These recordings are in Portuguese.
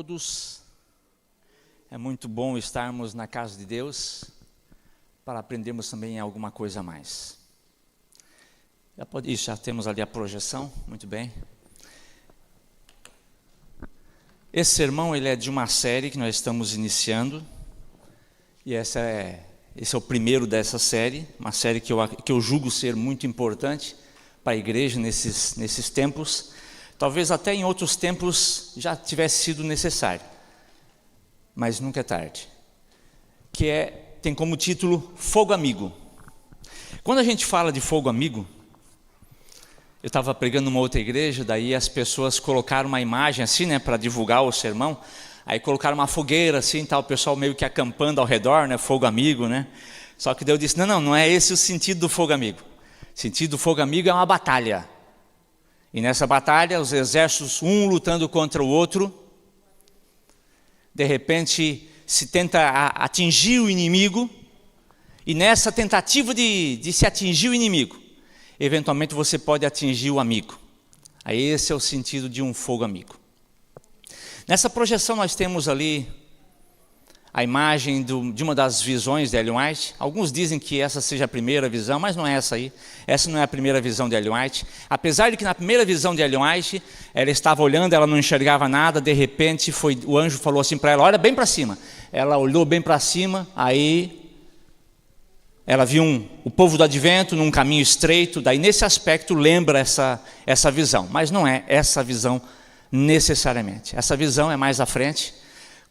Todos, é muito bom estarmos na casa de Deus para aprendermos também alguma coisa a mais. Já temos ali a projeção, muito bem. Esse sermão ele é de uma série que nós estamos iniciando e esse é o primeiro dessa série, uma série que eu julgo ser muito importante para a igreja nesses tempos. Talvez até em outros tempos já tivesse sido necessário, mas nunca é tarde. Tem como título Fogo Amigo. Quando a gente fala de fogo amigo, eu estava pregando numa outra igreja, daí as pessoas colocaram uma imagem assim, né, para divulgar o sermão. Aí colocaram uma fogueira assim, tá, o pessoal meio que acampando ao redor, né, fogo amigo, né. Só que daí eu disse, não é esse o sentido do fogo amigo. O sentido do fogo amigo é uma batalha. E nessa batalha, os exércitos, um lutando contra o outro, de repente se tenta atingir o inimigo, e nessa tentativa de se atingir o inimigo, eventualmente você pode atingir o amigo. Aí esse é o sentido de um fogo amigo. Nessa projeção nós temos ali a imagem de uma das visões de Ellen White. Alguns dizem que essa seja a primeira visão, mas não é essa aí. Essa não é a primeira visão de Ellen White. Apesar de que na primeira visão de Ellen White, ela estava olhando, ela não enxergava nada, de repente o anjo falou assim para ela, olha bem para cima. Ela olhou bem para cima, aí ela viu o povo do advento num caminho estreito, daí nesse aspecto lembra essa visão, mas não é essa visão necessariamente. Essa visão é mais à frente,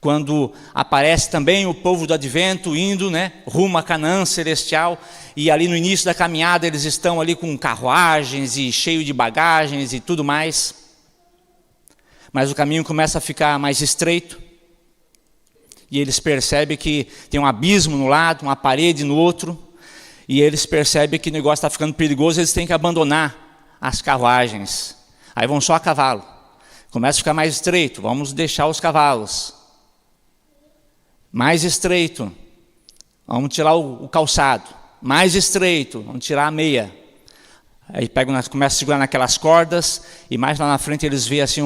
quando aparece também o povo do advento indo, né, rumo a Canaã celestial, e ali no início da caminhada eles estão ali com carruagens e cheio de bagagens e tudo mais, mas o caminho começa a ficar mais estreito, e eles percebem que tem um abismo no lado, uma parede no outro, e eles percebem que o negócio está ficando perigoso, eles têm que abandonar as carruagens, aí vão só a cavalo, começa a ficar mais estreito, vamos deixar os cavalos. Mais estreito, vamos tirar o calçado. Mais estreito, vamos tirar a meia. Aí começam a segurar naquelas cordas, e mais lá na frente eles veem assim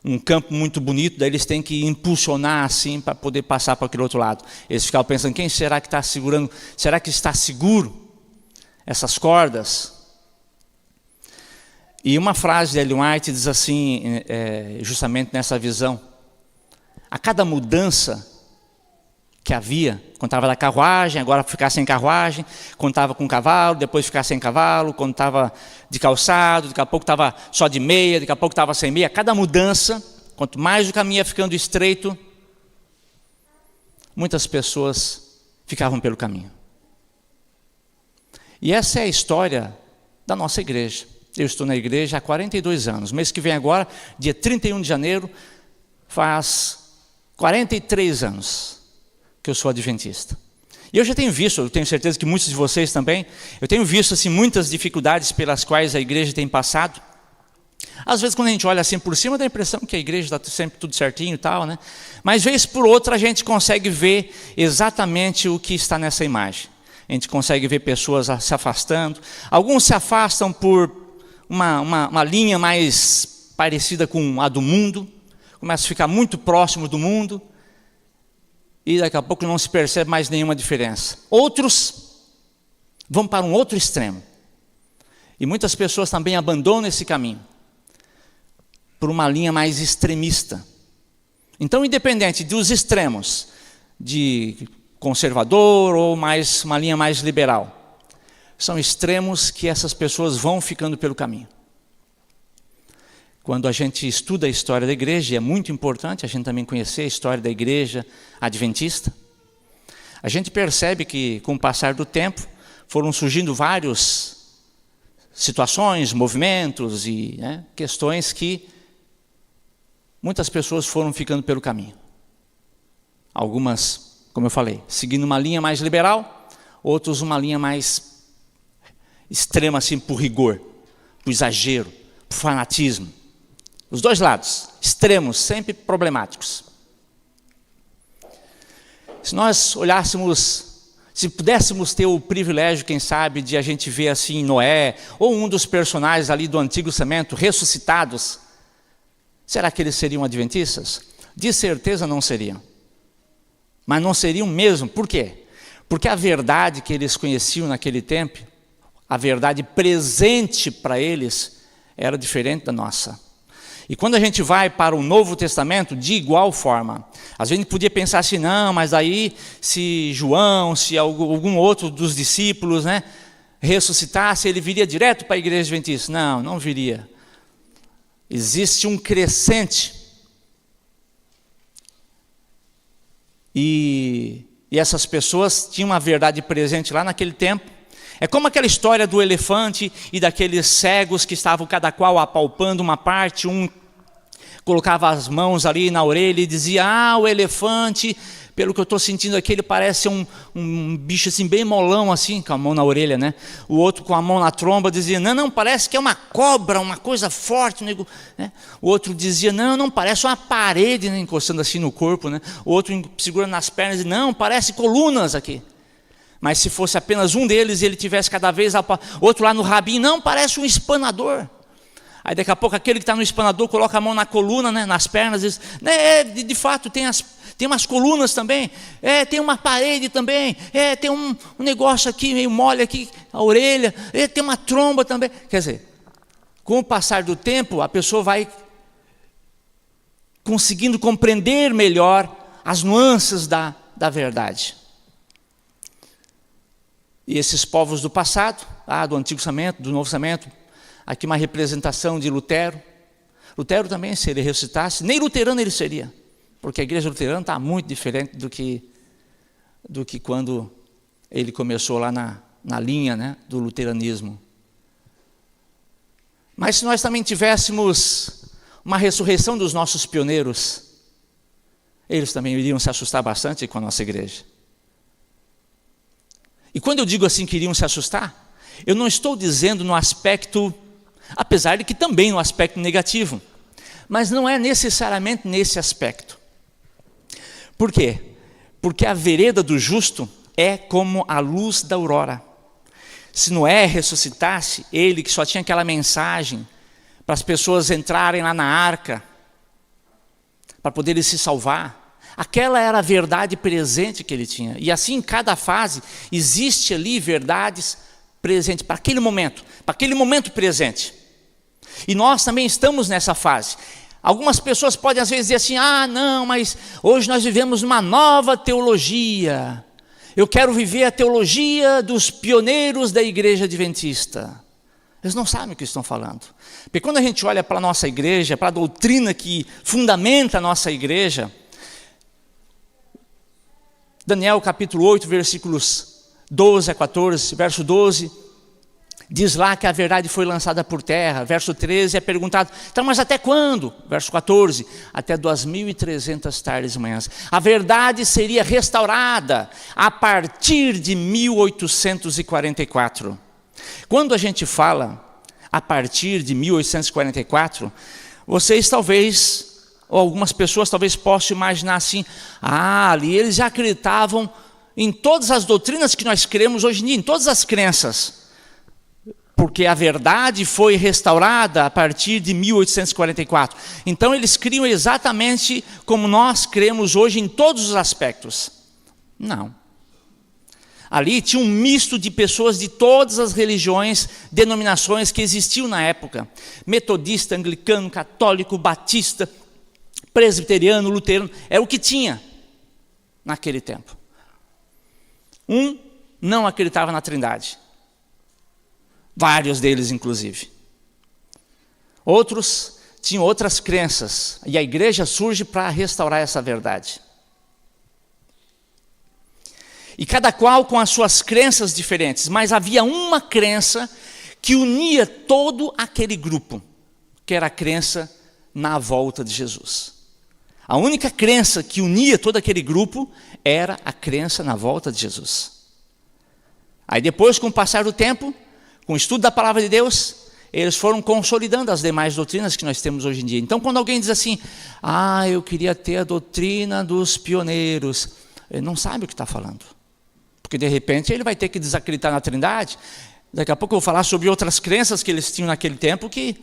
um campo muito bonito, daí eles têm que impulsionar assim para poder passar para aquele outro lado. Eles ficam pensando, quem será que está segurando? Será que está seguro essas cordas? E uma frase de Ellen White diz assim, justamente nessa visão: a cada mudança que havia, quando estava da carruagem, agora ficar sem carruagem, quando estava com cavalo, depois ficar sem cavalo, quando estava de calçado, daqui a pouco estava só de meia, daqui a pouco estava sem meia. Cada mudança, quanto mais o caminho ia ficando estreito, muitas pessoas ficavam pelo caminho. E essa é a história da nossa igreja. Eu estou na igreja há 42 anos. Mês que vem agora, dia 31 de janeiro, faz 43 anos que eu sou adventista. E eu já tenho visto, eu tenho certeza que muitos de vocês também, eu tenho visto assim, muitas dificuldades pelas quais a igreja tem passado. Às vezes quando a gente olha assim por cima, dá a impressão que a igreja está sempre tudo certinho e tal, né? Mas vez por outra a gente consegue ver exatamente o que está nessa imagem. A gente consegue ver pessoas se afastando. Alguns se afastam por uma linha mais parecida com a do mundo, começam a ficar muito próximos do mundo, e daqui a pouco não se percebe mais nenhuma diferença. Outros vão para um outro extremo. E muitas pessoas também abandonam esse caminho por uma linha mais extremista. Então, independente dos extremos, de conservador ou mais uma linha mais liberal, são extremos que essas pessoas vão ficando pelo caminho. Quando a gente estuda a história da igreja, e é muito importante a gente também conhecer a história da igreja adventista, a gente percebe que com o passar do tempo foram surgindo várias situações, movimentos e questões que muitas pessoas foram ficando pelo caminho. Algumas, como eu falei, seguindo uma linha mais liberal, outros uma linha mais extrema assim, por rigor, por exagero, por fanatismo. Os dois lados, extremos, sempre problemáticos. Se nós olhássemos, se pudéssemos ter o privilégio, quem sabe, de a gente ver assim Noé, ou um dos personagens ali do Antigo Testamento, ressuscitados, será que eles seriam adventistas? De certeza não seriam. Mas não seriam mesmo. Por quê? Porque a verdade que eles conheciam naquele tempo, a verdade presente para eles, era diferente da nossa. E quando a gente vai para o Novo Testamento, de igual forma, às vezes a gente podia pensar assim, não, mas aí se João, se algum outro dos discípulos, né, ressuscitasse, ele viria direto para a igreja adventista. Não, não viria. Existe um crescente. E essas pessoas tinham uma verdade presente lá naquele tempo. É como aquela história do elefante e daqueles cegos que estavam cada qual apalpando uma parte, um colocava as mãos ali na orelha e dizia, o elefante, pelo que eu estou sentindo aqui, ele parece um bicho assim, bem molão assim, com a mão na orelha, né? O outro com a mão na tromba dizia, não, parece que é uma cobra, uma coisa forte, né? O outro dizia, não, parece uma parede, né? Encostando assim no corpo, né? O outro segurando nas pernas, dizia, não, parece colunas aqui. Mas se fosse apenas um deles e ele tivesse cada vez, outro lá no rabinho, não, parece um espanador. Aí daqui a pouco aquele que está no espanador coloca a mão na coluna, né, nas pernas, diz, de fato tem umas colunas também, tem uma parede também, tem um negócio aqui meio mole aqui, a orelha, tem uma tromba também. Quer dizer, com o passar do tempo, a pessoa vai conseguindo compreender melhor as nuances da verdade. E esses povos do passado, do Antigo Testamento, do Novo Testamento, aqui uma representação de Lutero. Lutero também, se ele ressuscitasse, nem luterano ele seria, porque a igreja luterana está muito diferente do que quando ele começou lá na linha, né, do luteranismo. Mas se nós também tivéssemos uma ressurreição dos nossos pioneiros, eles também iriam se assustar bastante com a nossa igreja. E quando eu digo assim que iriam se assustar, eu não estou dizendo no aspecto, apesar de que também no aspecto negativo, mas não é necessariamente nesse aspecto. Por quê? Porque a vereda do justo é como a luz da aurora. Se Noé ressuscitasse, ele que só tinha aquela mensagem para as pessoas entrarem lá na arca, para poderem se salvar, aquela era a verdade presente que ele tinha. E assim, em cada fase, existe ali verdades presentes para aquele momento presente. E nós também estamos nessa fase. Algumas pessoas podem às vezes dizer assim, não, mas hoje nós vivemos uma nova teologia. Eu quero viver a teologia dos pioneiros da igreja adventista. Eles não sabem o que estão falando. Porque quando a gente olha para a nossa igreja, para a doutrina que fundamenta a nossa igreja, Daniel capítulo 8, versículos 12 a 14, verso 12, diz lá que a verdade foi lançada por terra. Verso 13 é perguntado, então, mas até quando? Verso 14, até 2.300 tardes e manhãs. A verdade seria restaurada a partir de 1844. Quando a gente fala a partir de 1844, vocês talvez, ou algumas pessoas talvez possam imaginar assim, ali eles já acreditavam em todas as doutrinas que nós cremos hoje em dia, em todas as crenças, porque a verdade foi restaurada a partir de 1844. Então eles criam exatamente como nós cremos hoje em todos os aspectos. Não. Ali tinha um misto de pessoas de todas as religiões, denominações que existiam na época. Metodista, anglicano, católico, batista, presbiteriano, luterano, era o que tinha naquele tempo. Um não acreditava na Trindade. Vários deles, inclusive. Outros tinham outras crenças. E a igreja surge para restaurar essa verdade. E cada qual com as suas crenças diferentes. Mas havia uma crença que unia todo aquele grupo, que era a crença na volta de Jesus. A única crença que unia todo aquele grupo era a crença na volta de Jesus. Aí depois, com o passar do tempo, com o estudo da palavra de Deus, eles foram consolidando as demais doutrinas que nós temos hoje em dia. Então, quando alguém diz assim, eu queria ter a doutrina dos pioneiros, ele não sabe o que está falando. Porque de repente ele vai ter que desacreditar na Trindade. Daqui a pouco eu vou falar sobre outras crenças que eles tinham naquele tempo que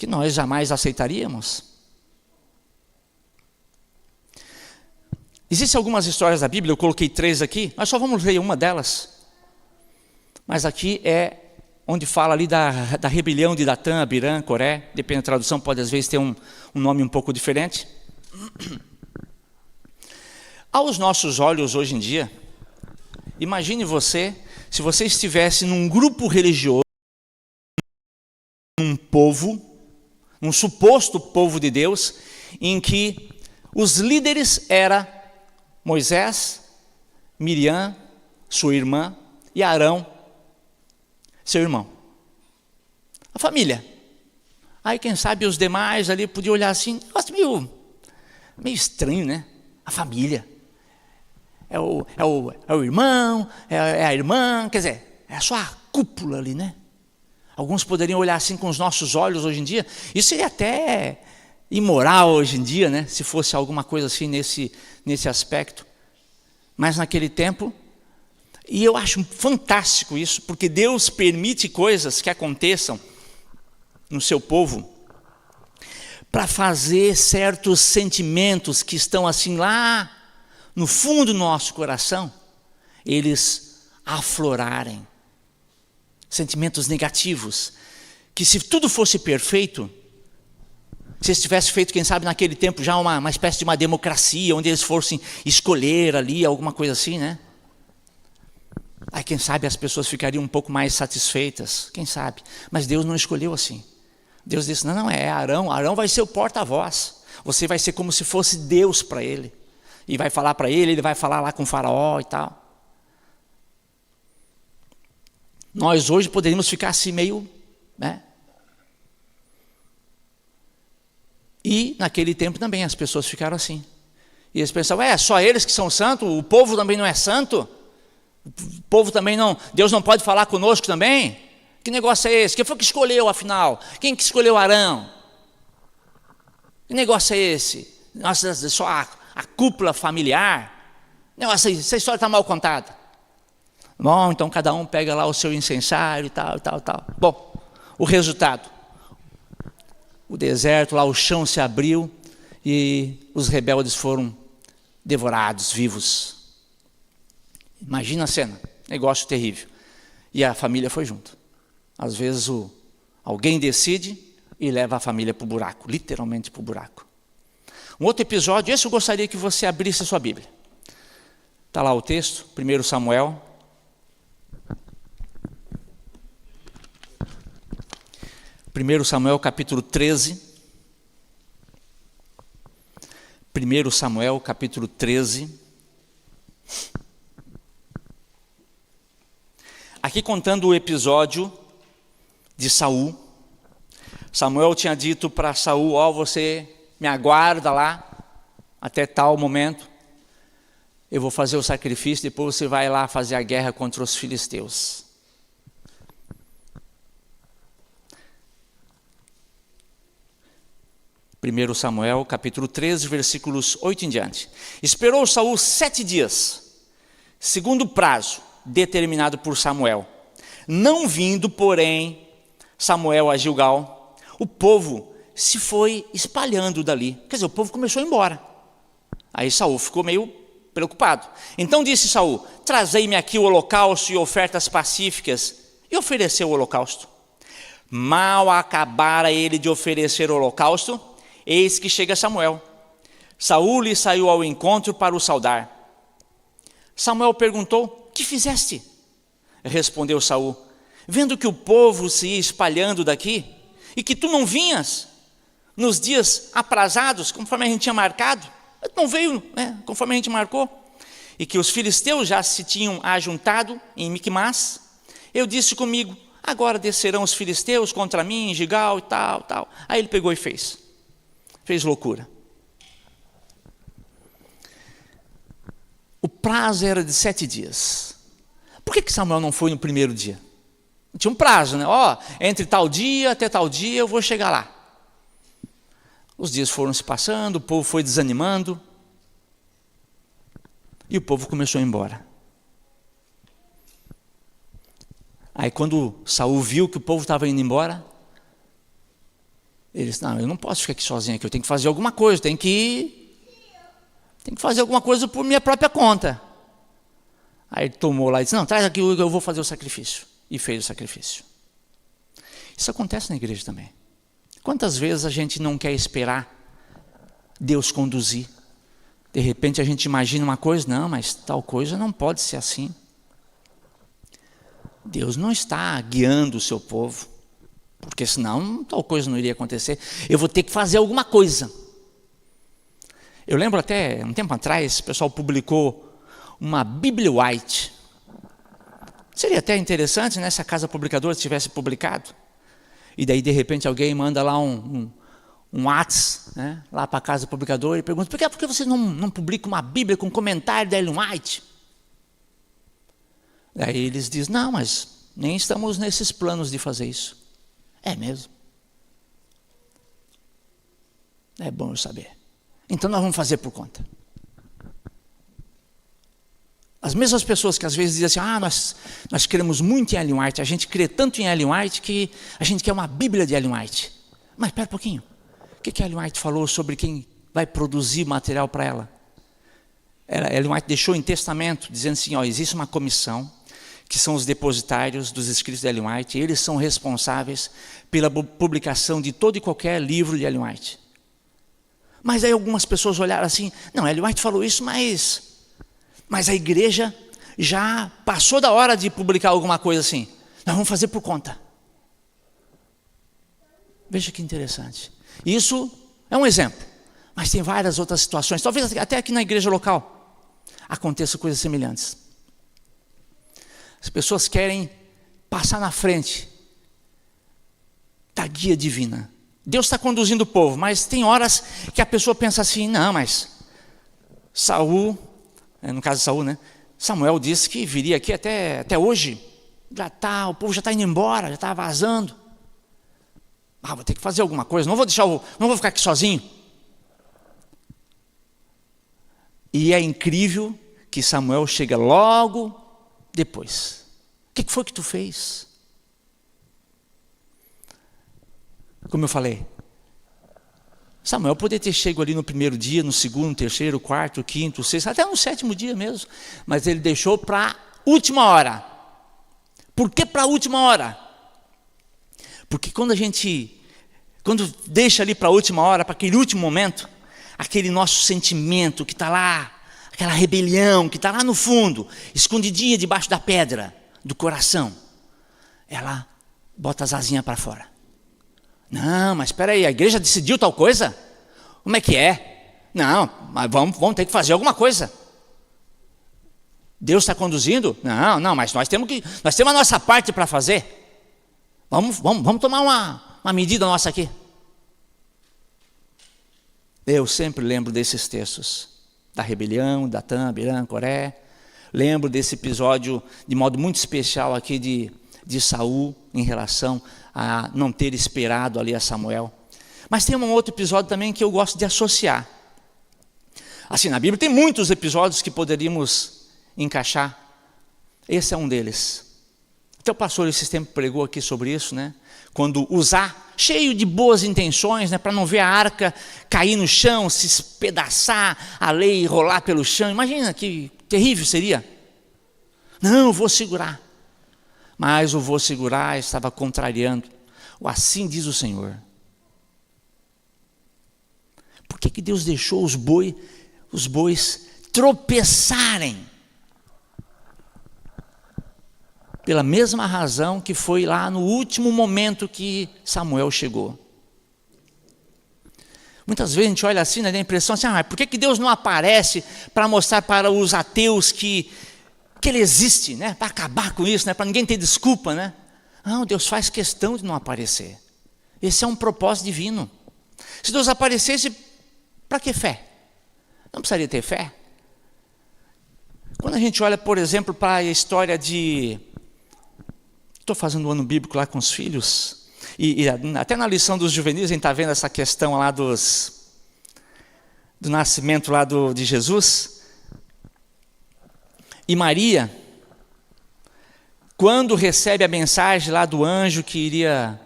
nós jamais aceitaríamos. Existem algumas histórias da Bíblia, eu coloquei 3 aqui, nós só vamos ler uma delas. Mas aqui é onde fala ali da rebelião de Datã, Abirã, Coré, depende da tradução, pode às vezes ter um nome um pouco diferente. Aos nossos olhos hoje em dia, imagine você, se você estivesse num grupo religioso, num povo, um suposto povo de Deus, em que os líderes eram Moisés, Miriam, sua irmã, e Arão, seu irmão. A família. Aí quem sabe os demais ali podiam olhar assim, negócio meio estranho, né? A família. É o irmão, é a irmã, quer dizer, é só a cúpula ali, né? Alguns poderiam olhar assim com os nossos olhos hoje em dia. Isso seria até imoral hoje em dia, né? Se fosse alguma coisa assim nesse aspecto. Mas naquele tempo, e eu acho fantástico isso, porque Deus permite coisas que aconteçam no seu povo para fazer certos sentimentos que estão assim lá no fundo do nosso coração, eles aflorarem. Sentimentos negativos, que se tudo fosse perfeito, se eles tivessem feito, quem sabe naquele tempo já uma espécie de uma democracia, onde eles fossem escolher ali alguma coisa assim, né? Aí quem sabe as pessoas ficariam um pouco mais satisfeitas, quem sabe, mas Deus não escolheu assim. Deus disse, não, é Arão, Arão vai ser o porta-voz, você vai ser como se fosse Deus para ele, e vai falar para ele vai falar lá com o faraó e tal. Nós hoje poderíamos ficar assim meio, né? E naquele tempo também as pessoas ficaram assim. E eles pensavam, só eles que são santos, o povo também não é santo? O povo também não, Deus não pode falar conosco também? Que negócio é esse? Quem foi que escolheu afinal? Quem que escolheu Arão? Que negócio é esse? Nossa, só a cúpula familiar? Nossa, essa história está mal contada. Bom, então cada um pega lá o seu incensário e tal. Bom, o resultado. O deserto, lá o chão se abriu e os rebeldes foram devorados, vivos. Imagina a cena, negócio terrível. E a família foi junto. Às vezes alguém decide e leva a família para o buraco, literalmente para o buraco. Um outro episódio, esse eu gostaria que você abrisse a sua Bíblia. Está lá o texto, 1 Samuel. 1 Samuel capítulo 13. 1 Samuel capítulo 13. Aqui contando o episódio de Saul. Samuel tinha dito para Saul, você me aguarda lá, até tal momento. Eu vou fazer o sacrifício, depois você vai lá fazer a guerra contra os filisteus. Primeiro Samuel, capítulo 13, versículos 8 em diante. Esperou Saul 7 dias, segundo o prazo determinado por Samuel. Não vindo, porém, Samuel a Gilgal, o povo se foi espalhando dali. Quer dizer, o povo começou a ir embora. Aí Saul ficou meio preocupado. Então disse Saul, trazei-me aqui o holocausto e ofertas pacíficas. E ofereceu o holocausto. Mal acabara ele de oferecer o holocausto, eis que chega Samuel. Saul lhe saiu ao encontro para o saudar. Samuel perguntou, que fizeste? Respondeu Saul, vendo que o povo se ia espalhando daqui, e que tu não vinhas nos dias aprazados, conforme a gente tinha marcado, não veio, né, conforme a gente marcou, e que os filisteus já se tinham ajuntado em Micmas, eu disse comigo, agora descerão os filisteus contra mim, em Gilgal e tal. Aí ele pegou e fez loucura. O prazo era de 7 dias. Por que Samuel não foi no primeiro dia? Tinha um prazo, né? Entre tal dia até tal dia eu vou chegar lá. Os dias foram se passando, o povo foi desanimando. E o povo começou a ir embora. Aí quando Saul viu que o povo estava indo embora, ele disse, não, eu não posso ficar aqui sozinho aqui, eu tenho que fazer alguma coisa, tenho que Tem que fazer alguma coisa por minha própria conta. Aí ele tomou lá e disse, não, traz aqui, eu vou fazer o sacrifício. E fez o sacrifício. Isso acontece na igreja também. Quantas vezes a gente não quer esperar Deus conduzir? De repente a gente imagina uma coisa, não, mas tal coisa não pode ser assim. Deus não está guiando o seu povo, porque senão tal coisa não iria acontecer. Eu vou ter que fazer alguma coisa. Eu lembro até, um tempo atrás, o pessoal publicou uma Bíblia White. Seria até interessante, né, se a casa publicadora tivesse publicado. E daí, de repente, alguém manda lá um WhatsApp, né, lá para a casa publicadora e pergunta, por que você não publica uma Bíblia com comentário da Ellen White? Daí eles dizem, não, mas nem estamos nesses planos de fazer isso. É mesmo? É bom eu saber. Então nós vamos fazer por conta. As mesmas pessoas que às vezes dizem assim, nós cremos muito em Ellen White, a gente crê tanto em Ellen White que a gente quer uma Bíblia de Ellen White. Mas espera um pouquinho, o que Ellen White falou sobre quem vai produzir material para ela? Ellen White deixou em testamento, dizendo assim, existe uma comissão, que são os depositários dos escritos de Ellen White, e eles são responsáveis pela publicação de todo e qualquer livro de Ellen White. Mas aí algumas pessoas olharam assim, não, Ellen White falou isso, mas a igreja já passou da hora de publicar alguma coisa assim. Nós vamos fazer por conta. Veja que interessante. Isso é um exemplo, mas tem várias outras situações. Talvez até aqui na igreja local aconteçam coisas semelhantes. As pessoas querem passar na frente da guia divina. Deus está conduzindo o povo, mas tem horas que a pessoa pensa assim, não, mas Saul, no caso de Saul, né? Samuel disse que viria aqui até hoje. O povo já está indo embora, já está vazando. Vou ter que fazer alguma coisa, não vou ficar aqui sozinho. E é incrível que Samuel chega logo depois. O que foi que tu fez? Como eu falei, Samuel poderia ter chegado ali no primeiro dia, no segundo, terceiro, quarto, quinto, sexto, até no sétimo dia mesmo. Mas ele deixou para a última hora. Por que para a última hora? Porque quando deixa ali para a última hora, para aquele último momento, aquele nosso sentimento que está lá, aquela rebelião que está lá no fundo, escondidinha debaixo da pedra do coração, ela bota as asinhas para fora. Não, mas espera aí, a igreja decidiu tal coisa? Como é que é? Não, mas vamos ter que fazer alguma coisa. Deus está conduzindo? Não, mas nós temos a nossa parte para fazer. Vamos tomar uma medida nossa aqui. Eu sempre lembro desses textos, da rebelião, Datã, Abiram, Coré. Lembro desse episódio de modo muito especial aqui de Saul, em relação a não ter esperado ali a Samuel. Mas tem um outro episódio também que eu gosto de associar. Assim, na Bíblia tem muitos episódios que poderíamos encaixar. Esse é um deles. Até o pastor esses tempos pregou aqui sobre isso, né? Quando Uzá, cheio de boas intenções, né, para não ver a arca cair no chão, se espedaçar, a lei rolar pelo chão. Imagina que terrível seria. Não, eu vou segurar. Mas o vou segurar estava contrariando o assim diz o Senhor. Por que Deus deixou os bois tropeçarem? Pela mesma razão que foi lá no último momento que Samuel chegou. Muitas vezes a gente olha assim, né, dá a impressão assim, por que Deus não aparece para mostrar para os ateus que ele existe, né, para acabar com isso, né, para ninguém ter desculpa, né? Não, Deus faz questão de não aparecer. Esse é um propósito divino. Se Deus aparecesse, para que fé? Não precisaria ter fé. Quando a gente olha, por exemplo, para a história estou fazendo o ano bíblico lá com os filhos, e até na lição dos juvenis a gente está vendo essa questão lá do nascimento lá de Jesus. E Maria, quando recebe a mensagem lá do anjo que iria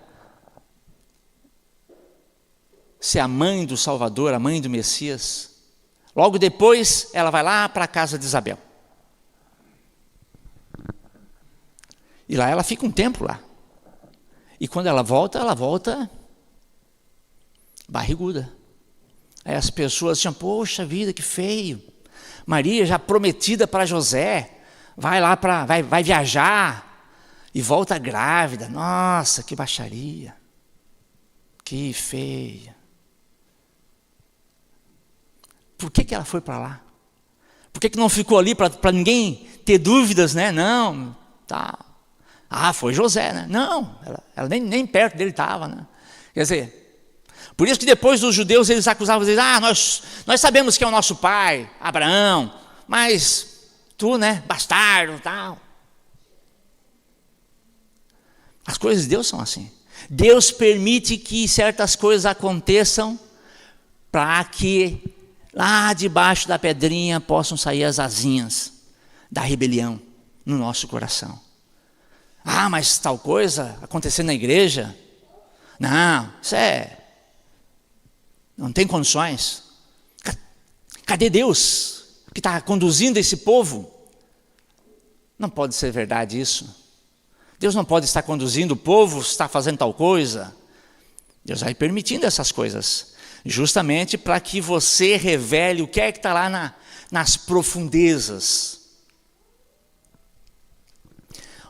ser a mãe do Salvador, a mãe do Messias, Logo depois, ela vai lá para a casa de Isabel. E lá ela fica um tempo lá. E quando ela volta barriguda. Aí as pessoas dizem, poxa vida, que feio. Maria já prometida para José, vai viajar e volta grávida. Nossa, que baixaria. Que feia. Por que ela foi para lá? Por que não ficou ali para ninguém ter dúvidas, né? Não, tá. Foi José, né? Não, ela nem perto dele estava, né? Quer dizer, por isso que depois dos judeus eles acusavam, eles, nós sabemos que é o nosso pai, Abraão, mas tu, né, bastardo, tal. As coisas de Deus são assim. Deus permite que certas coisas aconteçam para que lá debaixo da pedrinha possam sair as asinhas da rebelião no nosso coração. Mas tal coisa acontecendo na igreja? Não, isso não tem condições. Cadê Deus que está conduzindo esse povo? Não pode ser verdade isso. Deus não pode estar conduzindo o povo, está fazendo tal coisa. Deus vai permitindo essas coisas, justamente para que você revele o que é que está lá nas profundezas.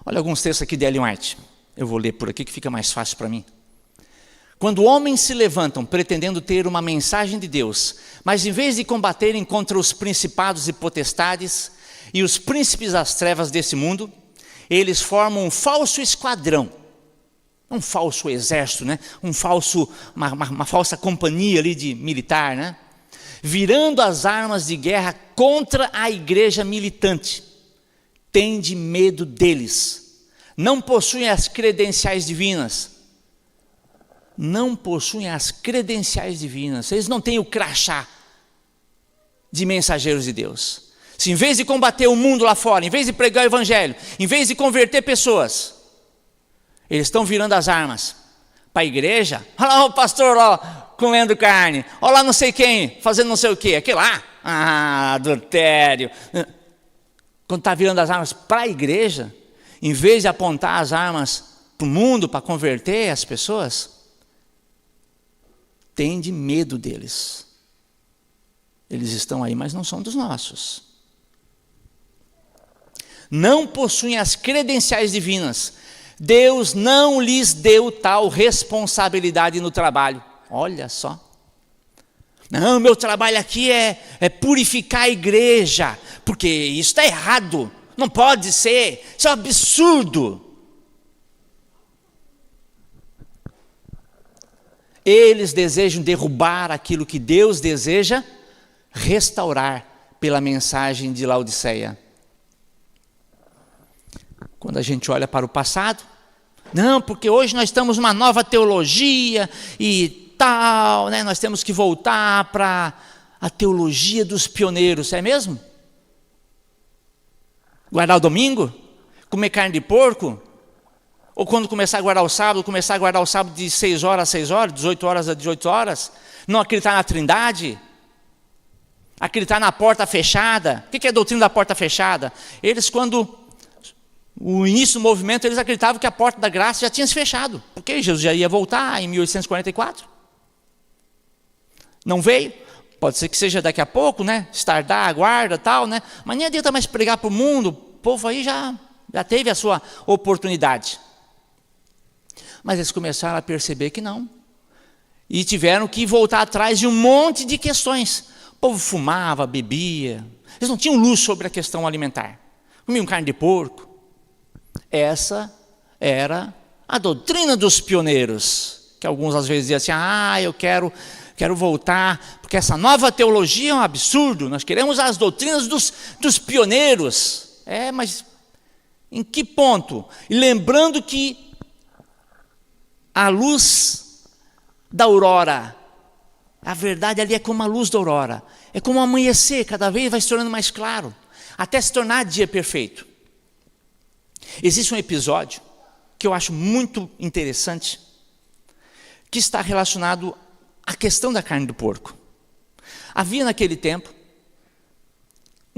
Olha alguns textos aqui de Ellen White. Eu vou ler por aqui que fica mais fácil para mim. Quando homens se levantam pretendendo ter uma mensagem de Deus, mas em vez de combaterem contra os principados e potestades e os príncipes das trevas desse mundo, eles formam um falso esquadrão, um falso exército, né? Uma falsa companhia ali de militar, né? Virando as armas de guerra contra a igreja militante. Tende medo deles. Não possuem as credenciais divinas. Não possuem as credenciais divinas. Eles não têm o crachá de mensageiros de Deus. Se em vez de combater o mundo lá fora, em vez de pregar o evangelho, em vez de converter pessoas, eles estão virando as armas para a igreja. Olha lá o pastor lá comendo carne. Olha lá não sei quem fazendo não sei o quê. Aquele lá, adultério. Quando está virando as armas para a igreja, em vez de apontar as armas para o mundo, para converter as pessoas, tende medo deles. Eles estão aí, mas não são dos nossos. Não possuem as credenciais divinas. Deus não lhes deu tal responsabilidade no trabalho. Olha só. Não, meu trabalho aqui é purificar a igreja, porque isso está errado, não pode ser, isso é um absurdo. Eles desejam derrubar aquilo que Deus deseja restaurar pela mensagem de Laodiceia. Quando a gente olha para o passado, não, porque hoje nós estamos numa nova teologia e tal, né? Nós temos que voltar para a teologia dos pioneiros, é mesmo? Guardar o domingo? Comer carne de porco? Ou quando começar a guardar o sábado de 6 horas a 6 horas, 18 horas a 18 horas? Não acreditar na Trindade? Acreditar na porta fechada? O que é a doutrina da porta fechada? Eles, quando o início do movimento, eles acreditavam que a porta da graça já tinha se fechado, porque Jesus já ia voltar em 1844. Não veio? Pode ser que seja daqui a pouco, né? Estardar, aguarda, tal, né? Mas nem adianta mais pregar para o mundo, o povo aí já teve a sua oportunidade. Mas eles começaram a perceber que não. E tiveram que voltar atrás de um monte de questões. O povo fumava, bebia. Eles não tinham luz sobre a questão alimentar. Comiam carne de porco. Essa era a doutrina dos pioneiros. Que alguns às vezes diziam assim, eu quero voltar, porque essa nova teologia é um absurdo. Nós queremos as doutrinas dos pioneiros. Mas em que ponto? E lembrando que a luz da aurora, a verdade ali é como a luz da aurora, é como o amanhecer, cada vez vai se tornando mais claro, até se tornar dia perfeito. Existe um episódio que eu acho muito interessante, que está relacionado à questão da carne do porco. Havia naquele tempo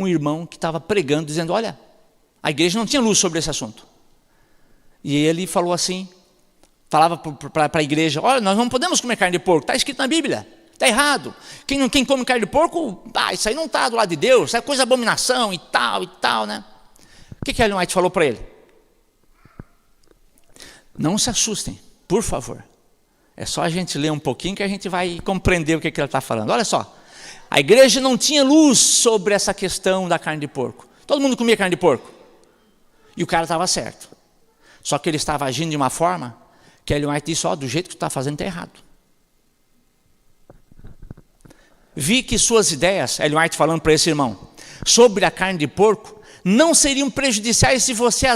um irmão que estava pregando, dizendo, olha, a igreja não tinha luz sobre esse assunto. E ele falou assim, falava para a igreja, olha, nós não podemos comer carne de porco, está escrito na Bíblia, está errado. Quem come carne de porco, isso aí não está do lado de Deus, isso é coisa de abominação e tal, né? O que Ellen White falou para ele? Não se assustem, por favor. É só a gente ler um pouquinho que a gente vai compreender o que ela está falando. Olha só, a igreja não tinha luz sobre essa questão da carne de porco. Todo mundo comia carne de porco. E o cara estava certo. Só que ele estava agindo de uma forma que Ellen White disse, do jeito que tu está fazendo está errado. Vi que suas ideias, Ellen White falando para esse irmão, sobre a carne de porco, não seriam prejudiciais se vocês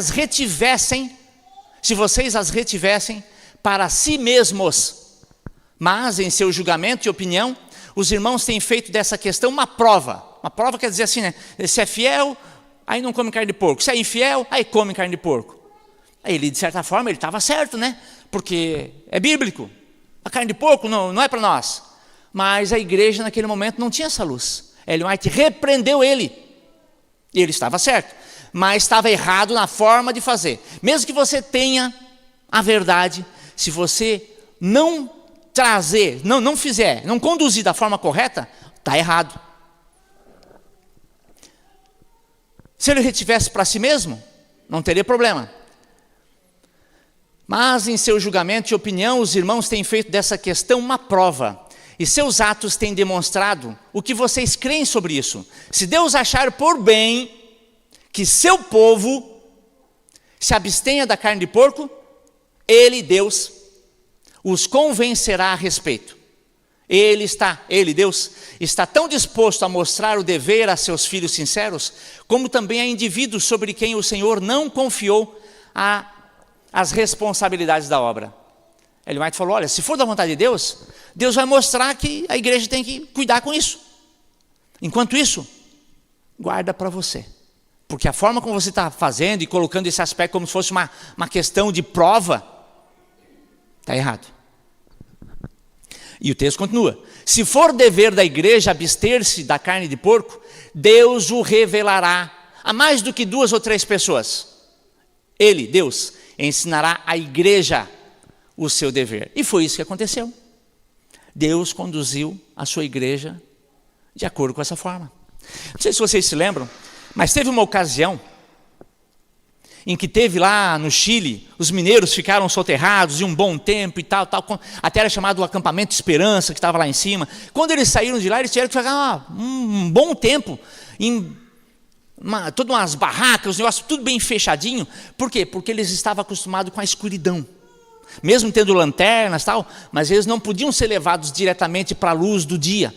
as retivessem para si mesmos. Mas em seu julgamento e opinião, os irmãos têm feito dessa questão uma prova. Uma prova quer dizer assim, né? Se é fiel, aí não come carne de porco. Se é infiel, aí come carne de porco. Aí ele, de certa forma, ele estava certo, né? Porque é bíblico. A carne de porco não é para nós. Mas a igreja naquele momento não tinha essa luz. Ellen White repreendeu ele. E ele estava certo. Mas estava errado na forma de fazer. Mesmo que você tenha a verdade, se você não trazer, não fizer, não conduzir da forma correta, está errado. Se ele retivesse para si mesmo, não teria problema. Mas em seu julgamento e opinião, os irmãos têm feito dessa questão uma prova. E seus atos têm demonstrado o que vocês creem sobre isso. Se Deus achar por bem que seu povo se abstenha da carne de porco, Ele, Deus, os convencerá a respeito. Ele, Deus, está tão disposto a mostrar o dever a seus filhos sinceros, como também a indivíduos sobre quem o Senhor não confiou as responsabilidades da obra. Ellen White falou, olha, se for da vontade de Deus, Deus vai mostrar que a igreja tem que cuidar com isso. Enquanto isso, guarda para você. Porque a forma como você está fazendo e colocando esse aspecto como se fosse uma questão de prova, está errado. E o texto continua. Se for dever da igreja abster-se da carne de porco, Deus o revelará a mais do que 2 ou 3 pessoas. Ele, Deus, ensinará à igreja o seu dever. E foi isso que aconteceu. Deus conduziu a sua igreja de acordo com essa forma. Não sei se vocês se lembram, mas teve uma ocasião em que teve lá no Chile, os mineiros ficaram soterrados de um bom tempo e tal, até era chamado o acampamento Esperança, que estava lá em cima. Quando eles saíram de lá, eles tiveram que ficar um bom tempo em todas umas barracas, os negócios tudo bem fechadinho. Por quê? Porque eles estavam acostumados com a escuridão. Mesmo tendo lanternas e tal, mas eles não podiam ser levados diretamente para a luz do dia.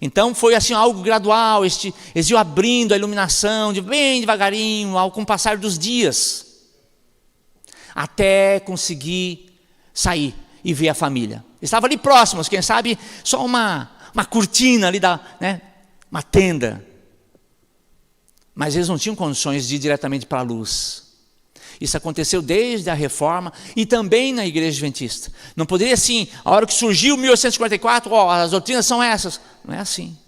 Então foi assim algo gradual, eles iam abrindo a iluminação bem devagarinho, com o passar dos dias, até conseguir sair e ver a família. Eles estavam ali próximos, quem sabe só uma cortina ali, uma tenda. Mas eles não tinham condições de ir diretamente para a luz. Isso aconteceu desde a Reforma e também na Igreja Adventista. Não poderia assim, a hora que surgiu 1844, as doutrinas são essas. Não é assim.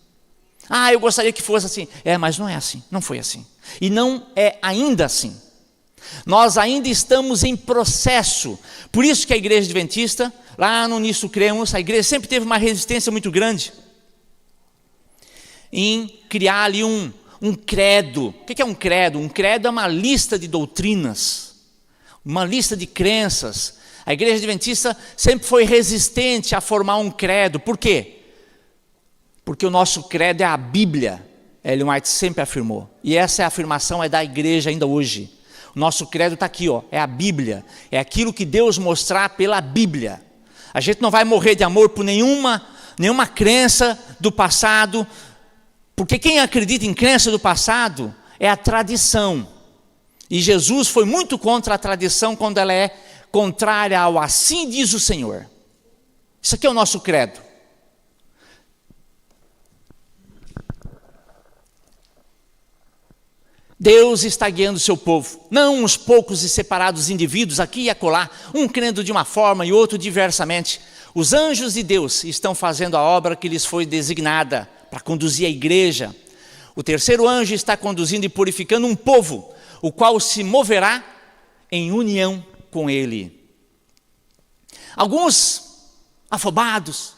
Eu gostaria que fosse assim. Mas não é assim, não foi assim. E não é ainda assim. Nós ainda estamos em processo. Por isso que a Igreja Adventista, lá no Nisso Cremos, a igreja sempre teve uma resistência muito grande em criar ali um credo. O que é um credo? Um credo é uma lista de doutrinas, uma lista de crenças. A Igreja Adventista sempre foi resistente a formar um credo. Por quê? Porque o nosso credo é a Bíblia. Ellen White sempre afirmou. E essa afirmação é da igreja ainda hoje. O nosso credo está aqui, é a Bíblia. É aquilo que Deus mostrar pela Bíblia. A gente não vai morrer de amor por nenhuma crença do passado. Porque quem acredita em crença do passado é a tradição. E Jesus foi muito contra a tradição quando ela é contrária ao assim diz o Senhor. Isso aqui é o nosso credo. Deus está guiando o seu povo, não uns poucos e separados indivíduos aqui e acolá, um crendo de uma forma e outro diversamente. Os anjos de Deus estão fazendo a obra que lhes foi designada para conduzir a igreja. O terceiro anjo está conduzindo e purificando um povo, o qual se moverá em união com ele. Alguns afobados,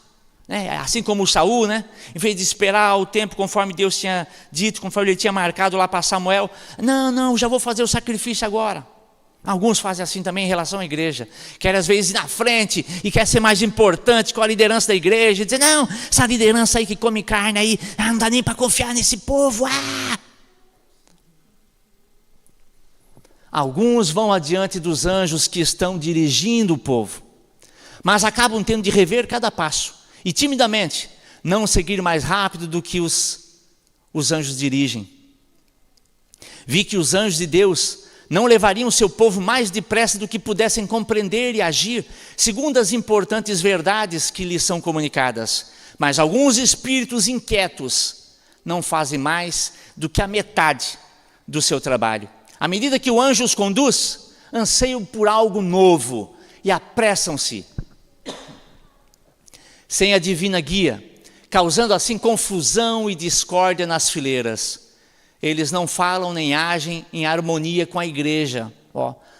né, assim como Saul, né, em vez de esperar o tempo conforme Deus tinha dito, conforme ele tinha marcado lá para Samuel, não, já vou fazer o sacrifício agora. Alguns fazem assim também em relação à igreja, querem às vezes ir na frente e quer ser mais importante com a liderança da igreja, e dizer, não, essa liderança aí que come carne aí, não dá nem para confiar nesse povo. Alguns vão adiante dos anjos que estão dirigindo o povo, mas acabam tendo de rever cada passo e timidamente não seguir mais rápido do que os anjos dirigem. Vi que os anjos de Deus não levariam seu povo mais depressa do que pudessem compreender e agir segundo as importantes verdades que lhes são comunicadas. Mas alguns espíritos inquietos não fazem mais do que a metade do seu trabalho. À medida que o anjo os conduz, anseiam por algo novo e apressam-se sem a divina guia, causando assim confusão e discórdia nas fileiras. Eles não falam nem agem em harmonia com a igreja.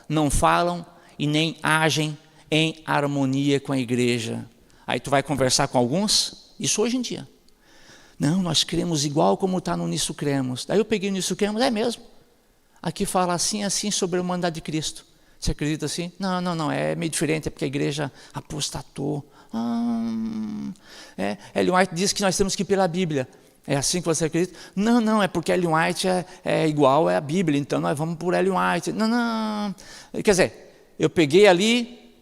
Não falam e nem agem em harmonia com a igreja. Aí tu vai conversar com alguns, isso hoje em dia. Não, nós cremos igual como está no Nisso Cremos. Daí eu peguei o Nisso Cremos, é mesmo. Aqui fala assim sobre a humanidade de Cristo. Você acredita assim? Não, é meio diferente, é porque a igreja apostatou. Ellen White diz que nós temos que ir pela Bíblia. É assim que você acredita? Não, é porque Ellen White é igual à Bíblia, então nós vamos por Ellen White. Não. Quer dizer, eu peguei ali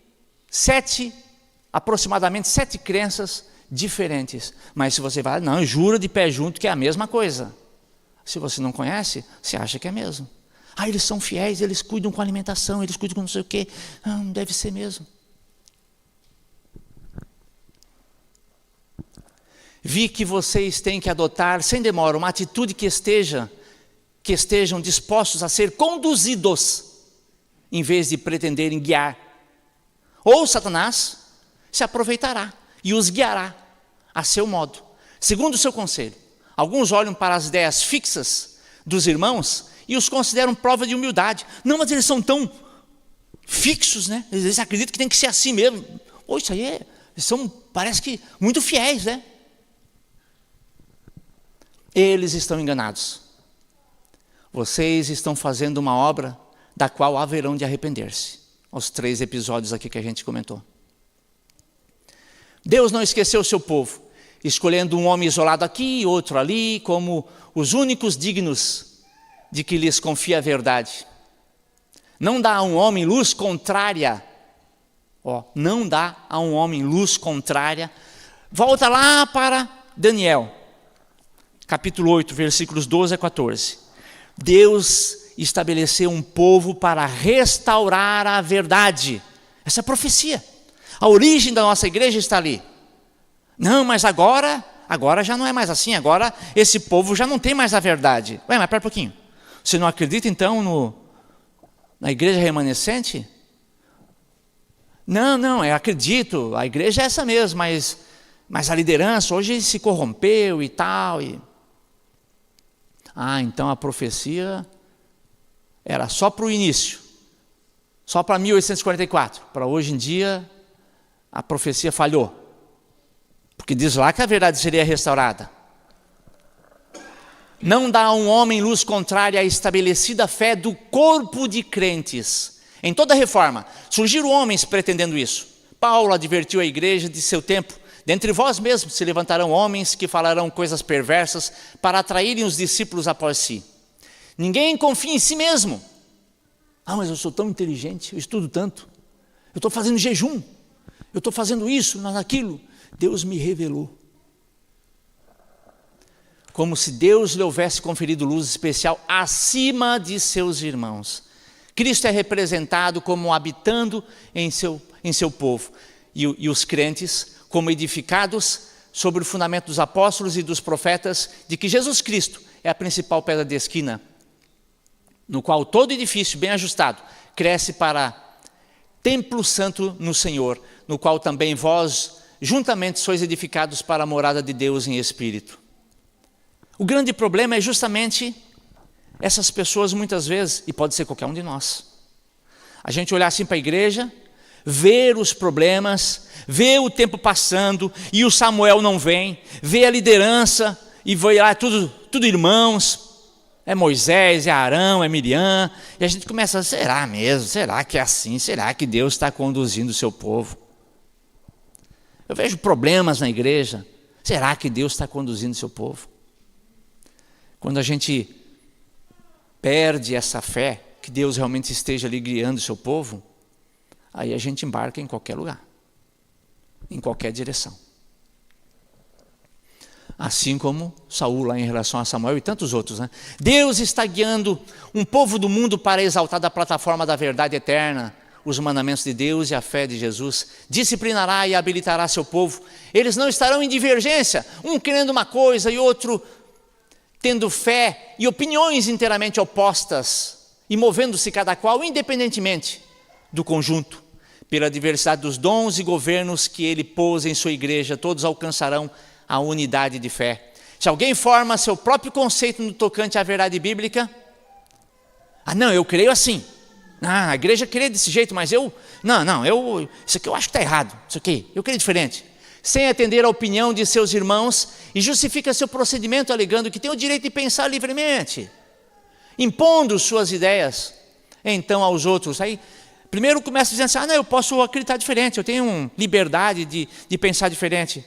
aproximadamente sete crenças diferentes. Mas se você vai, não, jura de pé junto que é a mesma coisa. Se você não conhece, você acha que é mesmo. Eles são fiéis, eles cuidam com alimentação, eles cuidam com não sei o quê. Não deve ser mesmo. Vi que vocês têm que adotar, sem demora, uma atitude que estejam dispostos a ser conduzidos, em vez de pretenderem guiar. Ou Satanás se aproveitará e os guiará a seu modo, segundo o seu conselho. Alguns olham para as ideias fixas dos irmãos e os consideram prova de humildade. Não, mas eles são tão fixos, né? Eles acreditam que tem que ser assim mesmo. Isso aí eles são, parece que, muito fiéis, né? Eles estão enganados. Vocês estão fazendo uma obra da qual haverão de arrepender-se. Os 3 episódios aqui que a gente comentou. Deus não esqueceu o seu povo, escolhendo um homem isolado aqui e outro ali, como os únicos dignos de que lhes confia a verdade. Não dá a um homem luz contrária. Não dá a um homem luz contrária. Volta lá para Daniel. Capítulo 8, versículos 12 a 14. Deus estabeleceu um povo para restaurar a verdade. Essa é a profecia. A origem da nossa igreja está ali. Não, mas agora já não é mais assim. Agora esse povo já não tem mais a verdade. Mas pera um pouquinho. Você não acredita então na igreja remanescente? Não, eu acredito. A igreja é essa mesmo, mas a liderança hoje se corrompeu e tal. Então a profecia era só para o início, só para 1844. Para hoje em dia, a profecia falhou, porque diz lá que a verdade seria restaurada. Não dá a um homem luz contrária à estabelecida fé do corpo de crentes. Em toda reforma, surgiram homens pretendendo isso. Paulo advertiu a igreja de seu tempo: dentre vós mesmos se levantarão homens que falarão coisas perversas para atraírem os discípulos após si. Ninguém confia em si mesmo. Mas eu sou tão inteligente, eu estudo tanto, eu estou fazendo jejum, eu estou fazendo isso, naquilo. Deus me revelou. Como se Deus lhe houvesse conferido luz especial acima de seus irmãos. Cristo é representado como habitando em seu povo. E os crentes como edificados sobre o fundamento dos apóstolos e dos profetas, de que Jesus Cristo é a principal pedra de esquina, no qual todo edifício bem ajustado cresce para templo santo no Senhor, no qual também vós juntamente sois edificados para a morada de Deus em Espírito. O grande problema é justamente essas pessoas muitas vezes, e pode ser qualquer um de nós. A gente olhar assim para a igreja, ver os problemas, ver o tempo passando e o Samuel não vem, ver a liderança e vai lá tudo irmãos, é Moisés, é Arão, é Miriam, e a gente começa, será mesmo? Será que é assim? Será que Deus está conduzindo o seu povo? Eu vejo problemas na igreja, será que Deus está conduzindo o seu povo? Quando a gente perde essa fé, que Deus realmente esteja ali guiando o seu povo, aí a gente embarca em qualquer lugar, em qualquer direção. Assim como Saul lá em relação a Samuel e tantos outros, né? Deus está guiando um povo do mundo para exaltar da plataforma da verdade eterna, os mandamentos de Deus e a fé de Jesus. Disciplinará e habilitará seu povo. Eles não estarão em divergência, um querendo uma coisa e outro tendo fé e opiniões inteiramente opostas e movendo-se cada qual independentemente do conjunto. Pela diversidade dos dons e governos que ele pôs em sua igreja, todos alcançarão a unidade de fé. Se alguém forma seu próprio conceito no tocante à verdade bíblica, não, eu creio assim. A igreja crê desse jeito, mas isso aqui eu acho que está errado, isso aqui, eu creio diferente. Sem atender à opinião de seus irmãos e justifica seu procedimento alegando que tem o direito de pensar livremente, impondo suas ideias, então aos outros. Aí, primeiro começa dizendo assim, eu posso acreditar diferente, eu tenho liberdade de pensar diferente.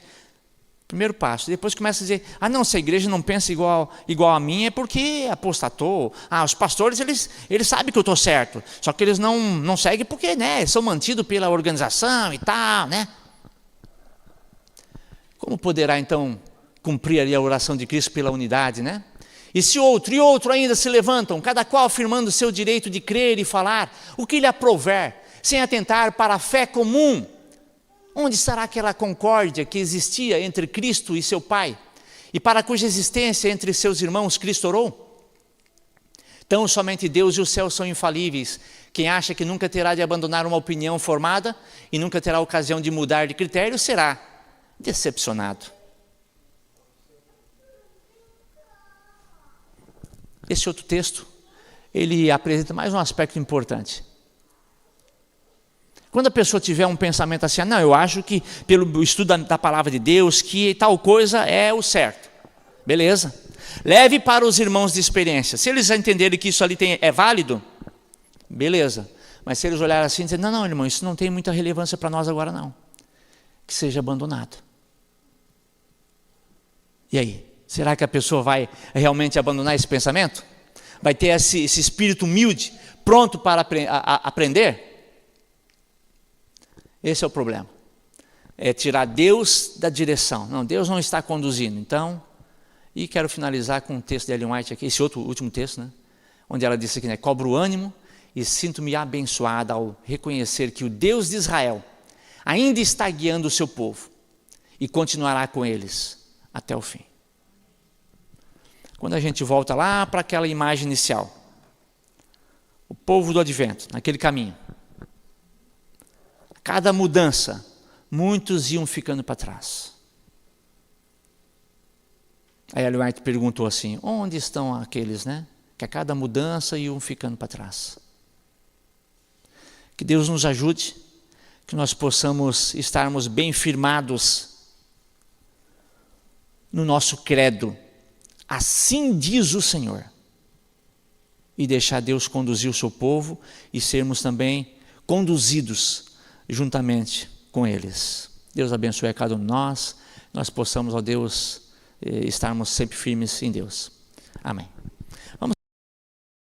Primeiro passo. Depois começa a dizer, se a igreja não pensa igual a mim, é porque apostatou. Os pastores, eles sabem que eu estou certo, só que eles não seguem porque, são mantidos pela organização e tal, né? Como poderá, então, cumprir ali a oração de Cristo pela unidade, né? E se outro e outro ainda se levantam, cada qual afirmando o seu direito de crer e falar, o que lhe aprouver, sem atentar para a fé comum, onde estará aquela concórdia que existia entre Cristo e seu Pai, e para cuja existência entre seus irmãos Cristo orou? Tão somente Deus e o céu são infalíveis. Quem acha que nunca terá de abandonar uma opinião formada e nunca terá ocasião de mudar de critério, será decepcionado. Esse outro texto, ele apresenta mais um aspecto importante. Quando a pessoa tiver um pensamento assim, eu acho que pelo estudo da palavra de Deus, que tal coisa é o certo. Beleza. Leve para os irmãos de experiência. Se eles entenderem que isso ali é válido, beleza. Mas se eles olharem assim e dizerem, não, irmão, isso não tem muita relevância para nós agora não. Que seja abandonado. E aí? Será que a pessoa vai realmente abandonar esse pensamento? Vai ter esse espírito humilde, pronto para aprender? Esse é o problema. É tirar Deus da direção. Não, Deus não está conduzindo. Então, e quero finalizar com um texto de Ellen White aqui, esse último texto, né? Onde ela disse aqui, cobro o ânimo e sinto-me abençoada ao reconhecer que o Deus de Israel ainda está guiando o seu povo e continuará com eles até o fim. Quando a gente volta lá para aquela imagem inicial, o povo do advento, naquele caminho, cada mudança, muitos iam ficando para trás. Aí Ellen White perguntou assim, onde estão aqueles, que a cada mudança iam ficando para trás? Que Deus nos ajude, que nós possamos estarmos bem firmados no nosso credo. Assim diz o Senhor. E deixar Deus conduzir o seu povo e sermos também conduzidos juntamente com eles. Deus abençoe a cada um de nós possamos, ó Deus, estarmos sempre firmes em Deus. Amém. Vamos